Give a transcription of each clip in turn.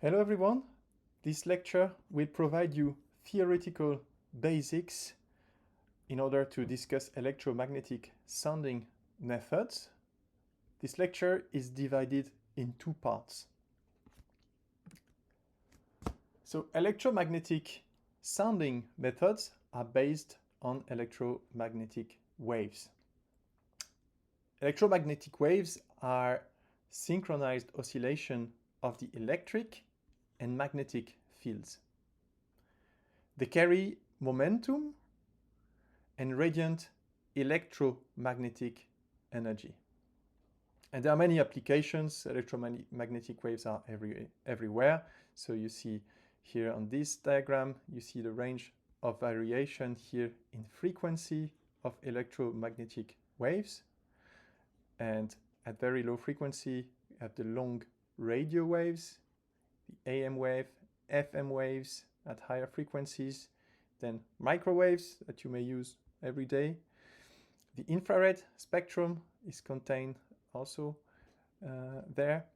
Hello everyone. This lecture will provide you theoretical basics in order to discuss electromagnetic sounding methods. This lecture is divided in two parts. So electromagnetic sounding methods are based on electromagnetic waves. Electromagnetic waves are synchronized oscillation of the electric and magnetic fields. They carry momentum and radiant electromagnetic energy. And there are many applications. Electromagnetic waves are everywhere. So you see here on this diagram, you see the range of variation here in frequency of electromagnetic waves. And at very low frequency, you have the long radio waves, the AM wave, FM waves at higher frequencies, then microwaves that you may use every day. The infrared spectrum is contained also there.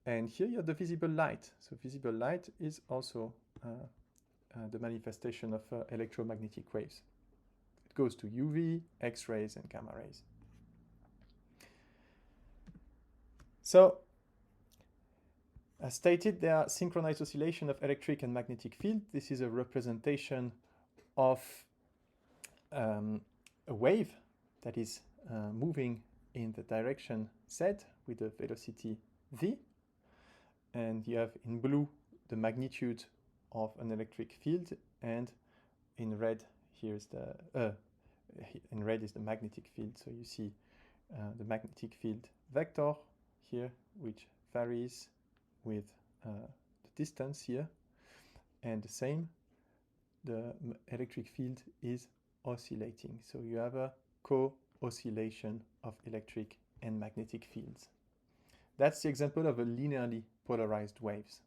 And here you have the visible light. So visible light is also the manifestation of electromagnetic waves. It goes to UV, X-rays, and gamma rays. So, as stated, there are synchronized oscillation of electric and magnetic field. This is a representation of a wave that is moving in the direction Z with the velocity v. And you have in blue the magnitude of an electric field, and in red here is the magnetic field. So you see the magnetic field vector here, which varies with the distance here, and the same, the electric field is oscillating. So you have a co-oscillation of electric and magnetic fields. That's the example of a linearly polarized waves.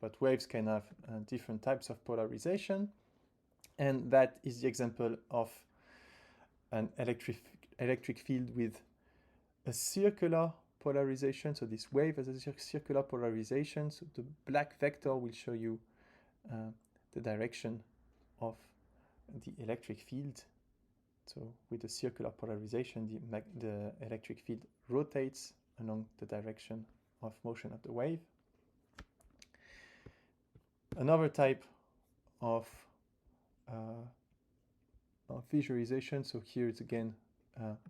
But waves can have different types of polarization, and that is the example of an electric field with a circular polarization. So this wave has a circular polarization. So the black vector will show you the direction of the electric field. So with the circular polarization, the electric field rotates along the direction of motion of the wave. Another type of visualization. So here it's again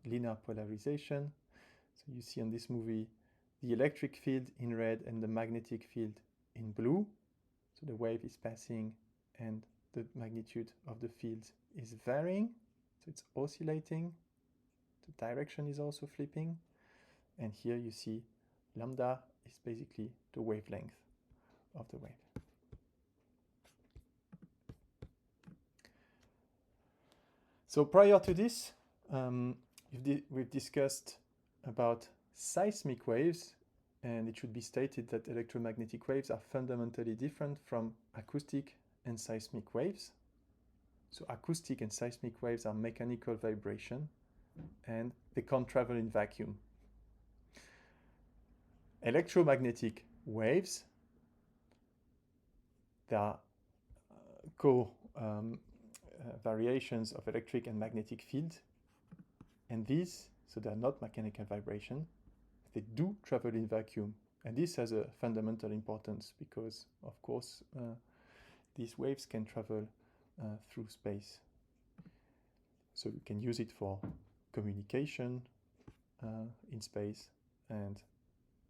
linear polarization. So you see on this movie the electric field in red and the magnetic field in blue. So the wave is passing and the magnitude of the field is varying. So it's oscillating. The direction is also flipping. And here you see lambda is basically the wavelength of the wave. So prior to this, we've discussed about seismic waves, and it should be stated that electromagnetic waves are fundamentally different from acoustic and seismic waves. So acoustic and seismic waves are mechanical vibration, and they can't travel in vacuum. Electromagnetic waves, they are variations of electric and magnetic field, and these, so they are not mechanical vibration, they do travel in vacuum, and this has a fundamental importance because, of course, these waves can travel through space. So you can use it for communication in space, and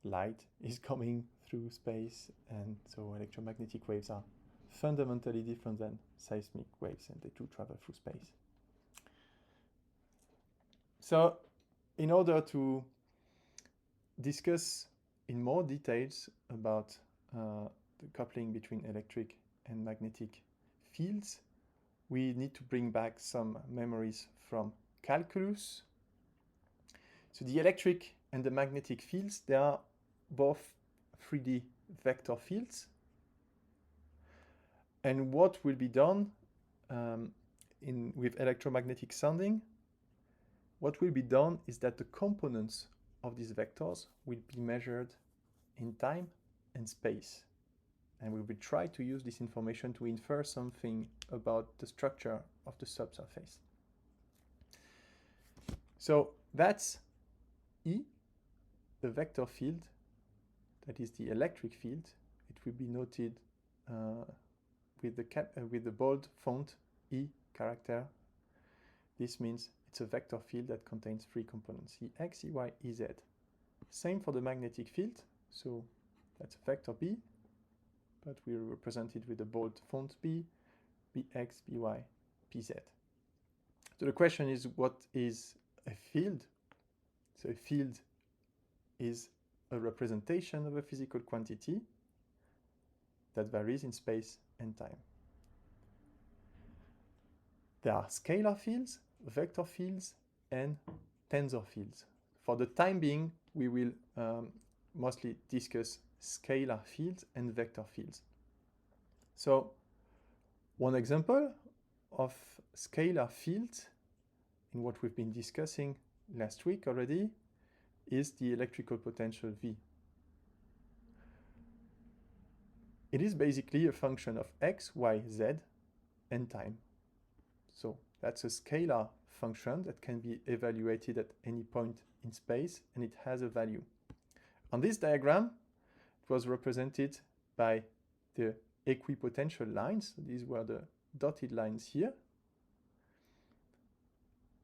light is coming through space, and so electromagnetic waves are fundamentally different than seismic waves, and they do travel through space. So in order to discuss in more details about the coupling between electric and magnetic fields, we need to bring back some memories from calculus. So the electric and the magnetic fields, they are both 3D vector fields. And what will be done with electromagnetic sounding, what will be done is that the components of these vectors will be measured in time and space. And we will try to use this information to infer something about the structure of the subsurface. So that's E, the vector field, that is the electric field. It will be noted with the bold font E character. This means it's a vector field that contains three components, Ex, Ey, Ez. Same for the magnetic field, so that's a vector B, but we represent it with the bold font B, Bx, By, Pz. So the question is, what is a field? So a field is a representation of a physical quantity that varies in space and time. There are scalar fields, vector fields, and tensor fields. For the time being, we will mostly discuss scalar fields and vector fields. So one example of scalar field in what we've been discussing last week already is the electrical potential V. It is basically a function of x, y, z, and time. So that's a scalar function that can be evaluated at any point in space, and it has a value. On this diagram, it was represented by the equipotential lines. So these were the dotted lines here.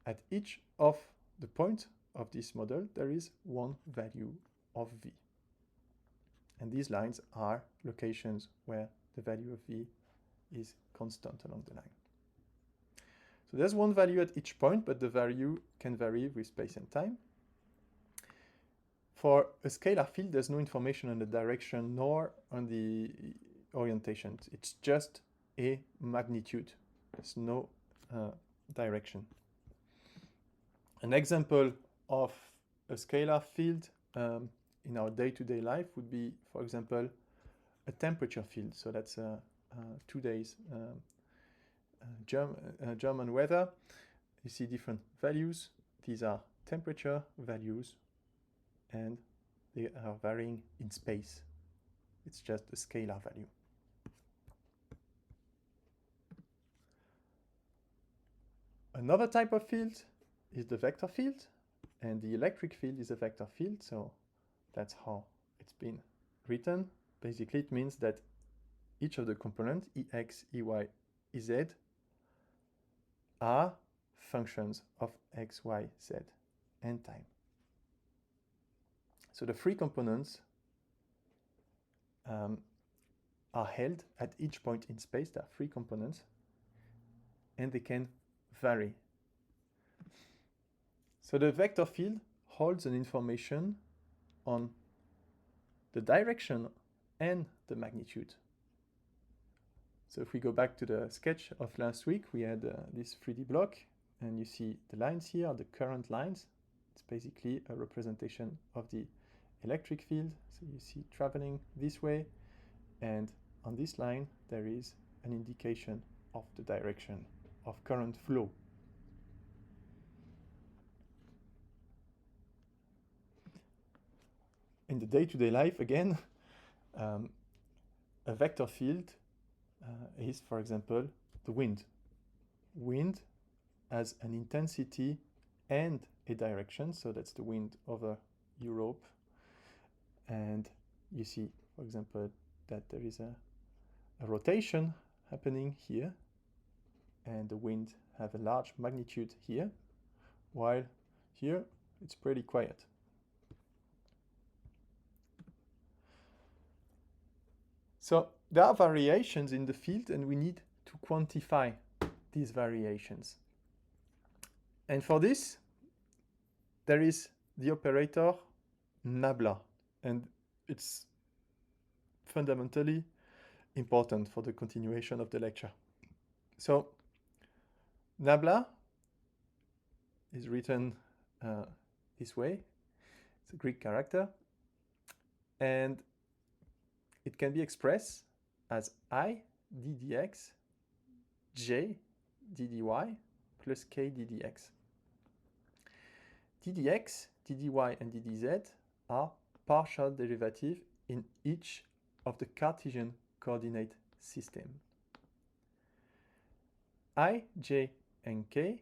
At each of the points of this model, there is one value of V. And these lines are locations where the value of V is constant along the line. So there's one value at each point, but the value can vary with space and time. For a scalar field, there's no information on the direction nor on the orientation. It's just a magnitude. There's no direction. An example of a scalar field in our day-to-day life would be, for example, a temperature field. So that's 2 days German weather. You see different values. These are temperature values, and they are varying in space. It's just a scalar value. Another type of field is the vector field, and the electric field is a vector field, so that's how it's been written. Basically, it means that each of the components, Ex, Ey, Ez, are functions of x, y, z, and time. So the three components are held at each point in space. There are three components, and they can vary. So the vector field holds an information on the direction and the magnitude. So if we go back to the sketch of last week, we had this 3D block, and you see the lines here are the current lines. It's basically a representation of the electric field. So you see traveling this way, and on this line there is an indication of the direction of current flow. In the day-to-day life, again, a vector field is, for example, the wind. Wind has an intensity and a direction, so that's the wind over Europe. And you see, for example, that there is a rotation happening here, and the wind have a large magnitude here, while here it's pretty quiet. So there are variations in the field, and we need to quantify these variations. And for this, there is the operator nabla, and it's fundamentally important for the continuation of the lecture. So nabla is written this way. It's a Greek character, and it can be expressed as I d dx j d dy plus k d dx. d dx, d dy, and d dz are partial derivative in each of the Cartesian coordinate system. I, j, and k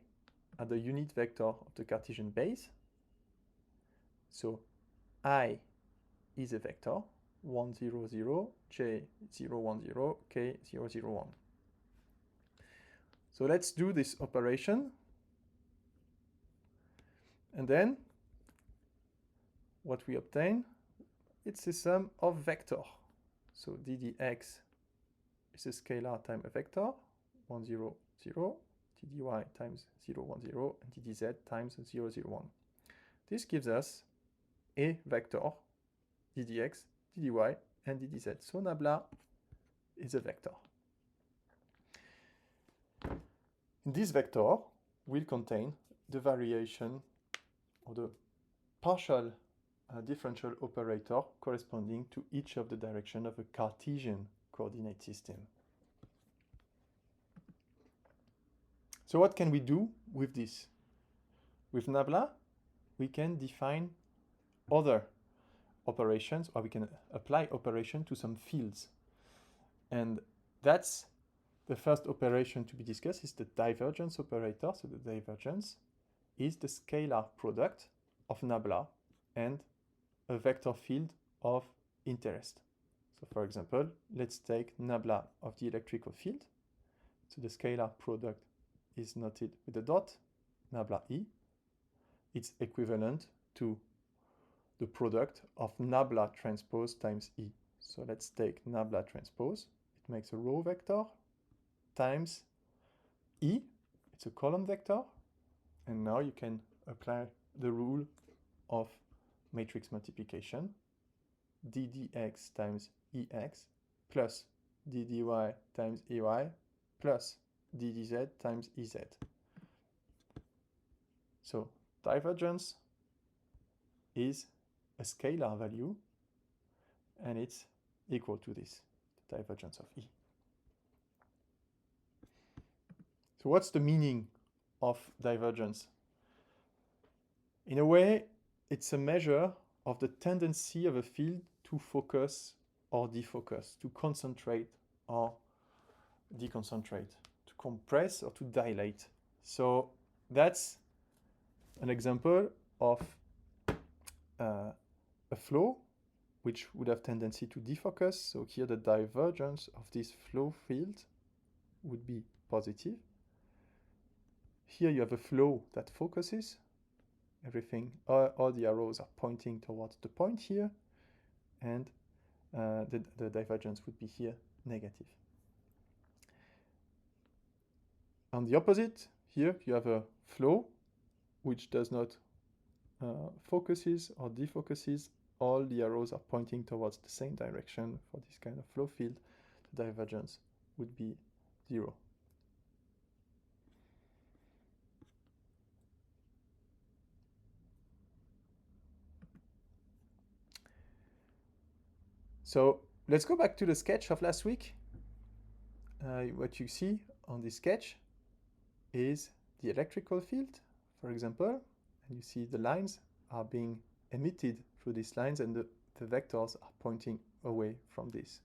are the unit vector of the Cartesian base. So I is a vector, 1, 0, 0, j, 0, 1, 0, k, 0, 0, 1. So let's do this operation. And then what we obtain, it's a sum of vector. So ddx is a scalar times a vector, 1, 0, 0, ddy times 0, 1, 0, and ddz times 0, 0, 1. This gives us a vector, ddx, ddy, and ddz. So nabla is a vector. This vector will contain the variation or the partial differential operator corresponding to each of the direction of a Cartesian coordinate system. So what can we do with this? With nabla, we can define other operations, or we can apply operation to some fields. And that's the first operation to be discussed, is the divergence operator. So the divergence is the scalar product of nabla and a vector field of interest. So for example, let's take nabla of the electrical field. So the scalar product is noted with a dot, nabla E. It's equivalent to the product of nabla transpose times E. So let's take nabla transpose. It makes a row vector times E. It's a column vector. And now you can apply the rule of matrix multiplication. ddx times ex plus ddy times ey plus ddz times ez. So divergence is a scalar value, and it's equal to this, the divergence of E. So what's the meaning of divergence? In a way, it's a measure of the tendency of a field to focus or defocus, to concentrate or deconcentrate, to compress or to dilate. So that's an example of a flow which would have tendency to defocus. So here the divergence of this flow field would be positive. Here you have a flow that focuses. Everything, all the arrows are pointing towards the point here, and the divergence would be here negative. On the opposite, here you have a flow which does not focuses or defocuses. All the arrows are pointing towards the same direction. For this kind of flow field, the divergence would be 0. So let's go back to the sketch of last week. What you see on this sketch is the electrical field, for example, and you see the lines are being emitted through these lines, and the vectors are pointing away from this.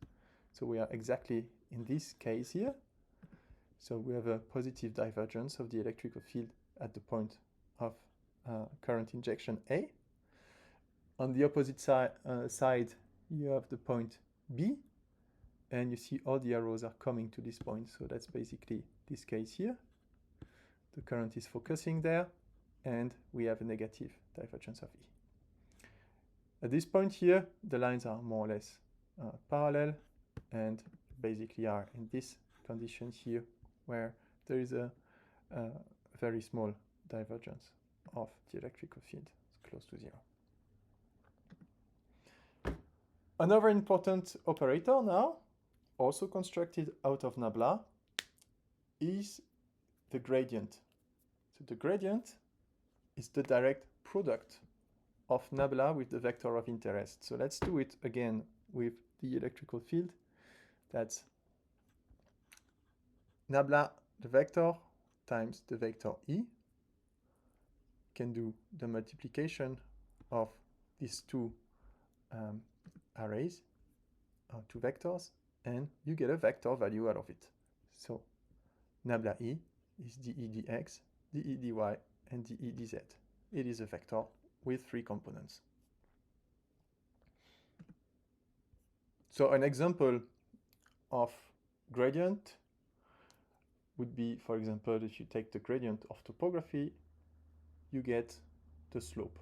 So we are exactly in this case here. So we have a positive divergence of the electrical field at the point of current injection A. On the opposite side, you have the point B, and you see all the arrows are coming to this point. So that's basically this case here. The current is focusing there, and we have a negative divergence of E. At this point here, the lines are more or less parallel, and basically are in this condition here, where there is a very small divergence of the electrical field. It's close to 0. Another important operator now, also constructed out of nabla, is the gradient. So the gradient is the direct product of nabla with the vector of interest. So let's do it again with the electrical field. That's nabla, the vector, times the vector E. Can do the multiplication of these two arrays, two vectors, and you get a vector value out of it. So nabla E is dE dx, dE dy, and dE dz. It is a vector with 3 components. So an example of gradient would be, for example, if you take the gradient of topography, you get the slope.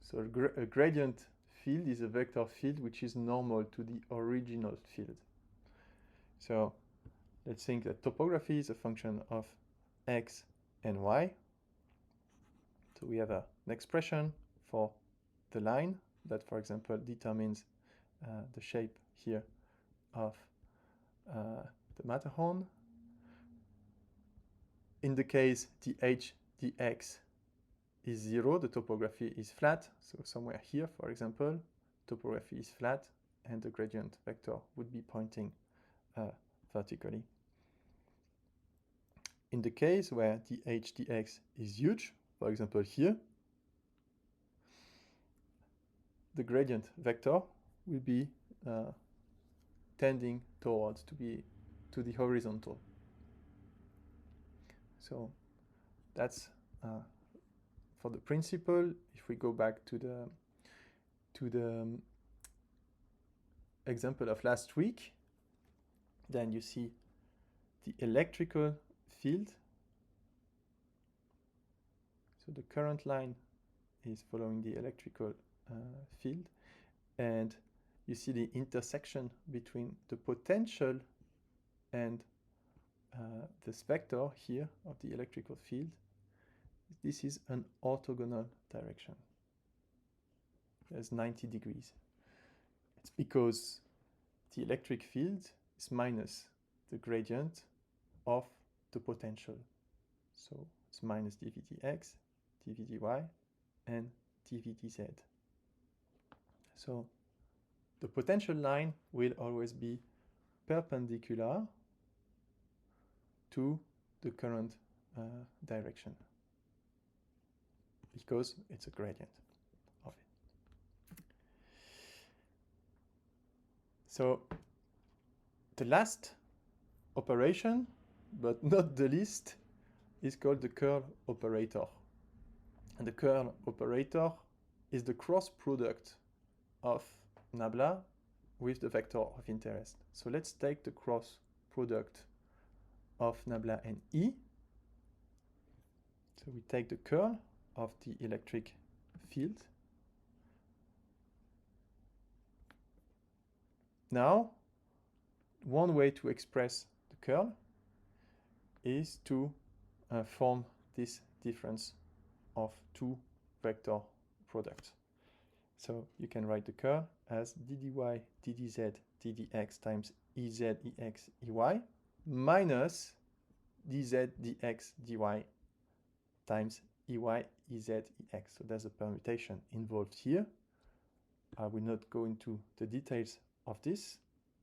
So a gradient field is a vector field which is normal to the original field. So let's think that topography is a function of x and y. So we have an expression for the line that, for example, determines the shape here of the Matterhorn. In the case dh dx is 0, the topography is flat. So somewhere here, for example, topography is flat, and the gradient vector would be pointing vertically. In the case where dh dx is huge, for example here, the gradient vector will be tending towards to the horizontal. So that's for the principle. If we go back to the example of last week, then you see the electrical field. So the current line is following the electrical field, and you see the intersection between the potential and this vector here of the electrical field. This is an orthogonal direction. There's 90 degrees. It's because the electric field is minus the gradient of the potential. So it's minus dV dx, dV dy, and dV dz. So the potential line will always be perpendicular to the current direction, because it's a gradient of it. So the last operation, but not the least, is called the curl operator. And the curl operator is the cross product of nabla with the vector of interest. So let's take the cross product of nabla and E. So we take the curl of the electric field. Now, one way to express the curl is to form this difference of two vector products. So you can write the curl as ddy, ddz, ddx times ez, ex, ey minus dz, dx, dy times ey, ez, ex. So there's a permutation involved here. I will not go into the details of this,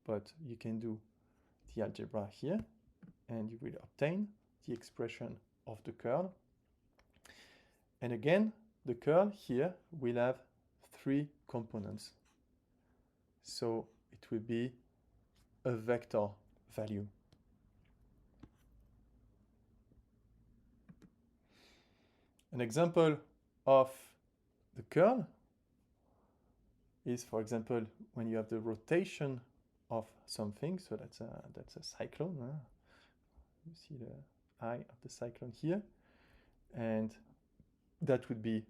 but you can do the algebra here, and you will obtain the expression of the curl. And again, the curl here will have 3 components. So it will be a vector value. An example of the curl is, for example, when you have the rotation of something. So that's a cyclone. You see the eye of the cyclone here, and that would be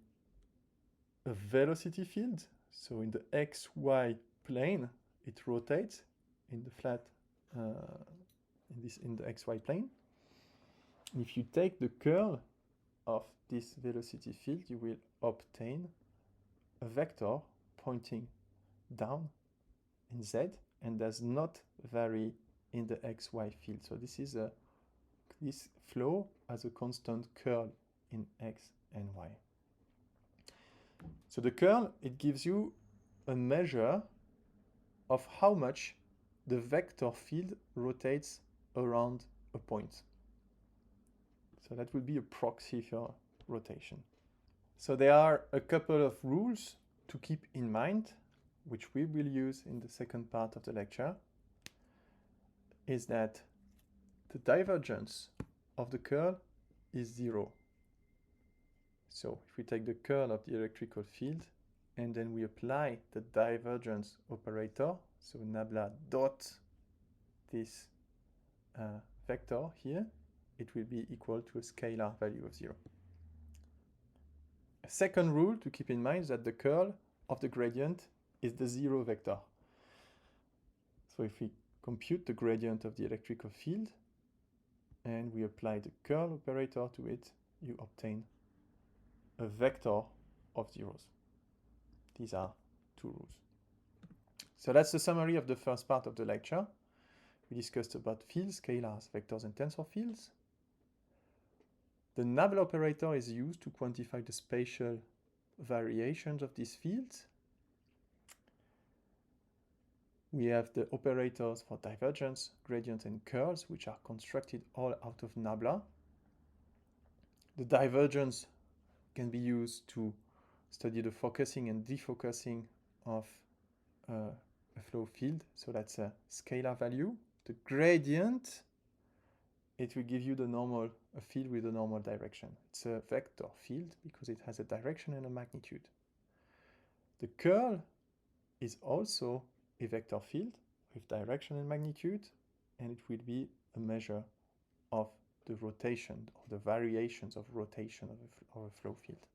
a velocity field. So in the xy plane, it rotates in the flat in the xy plane. And if you take the curl of this velocity field, you will obtain a vector pointing down in z and does not vary in the xy field. So this flow has a constant curl in x and y. So the curl, it gives you a measure of how much the vector field rotates around a point. So that would be a proxy for rotation. So there are a couple of rules to keep in mind, which we will use in the second part of the lecture. is that the divergence of the curl is 0. So if we take the curl of the electrical field and then we apply the divergence operator, so nabla dot this vector here, it will be equal to a scalar value of 0. A second rule to keep in mind is that the curl of the gradient is the 0 vector. So if we compute the gradient of the electrical field and we apply the curl operator to it, you obtain a vector of zeros. These are two rules. So that's the summary of the first part of the lecture. We discussed about fields, scalars, vectors, and tensor fields. The nabla operator is used to quantify the spatial variations of these fields. We have the operators for divergence, gradient, and curls, which are constructed all out of nabla. The divergence can be used to study the focusing and defocusing of a flow field. So that's a scalar value. The gradient, it will give you a field with a normal direction. It's a vector field because it has a direction and a magnitude. The curl is also a vector field with direction and magnitude, and it will be a measure of the rotation or the variations of rotation of a flow field.